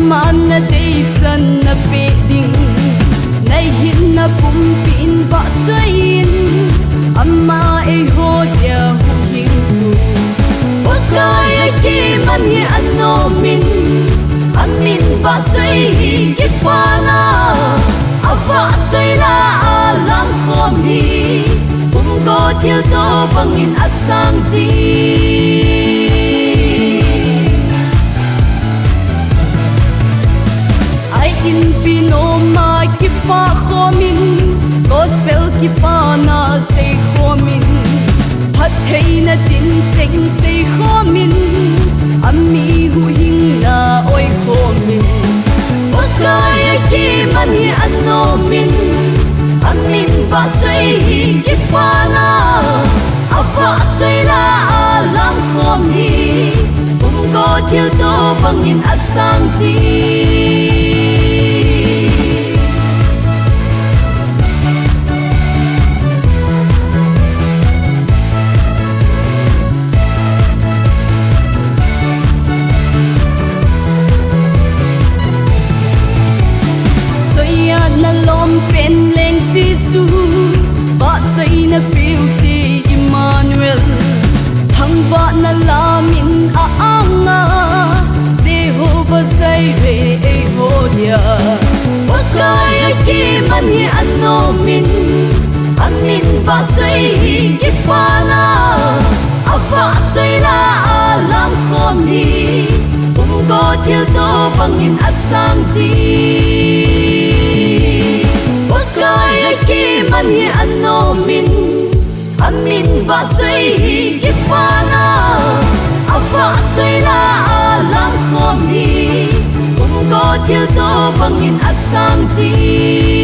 man na day chan na pe ding nay hin na pum pin va chain amma e ho dia hu hing tu wakai ki man hi anno min amin va chai hi ki pana ava chai la alang khom hi pum ko thil to bangin asang si in pinoma ki pa khomin gospel ki pa na se khomin phat thei na tin cheng se khomin ami hu hing na oi khomin wakai ki man hi anno min amin va chai hi ki pa na ava chai la alang khom hi um go thil to bangin asang si na lom pen leng si su ba chai na piu ti Emmanuel thang va na la min a anga Jehovah sai re e ho dia wakai ki man hi anno min amin va chai hi ki pana ava chai la alam khom hi um go thil to bangin asang si ki man hi anno min amin va chai hi ki pana ava chai la alang khom hi um go thil to bangin asang si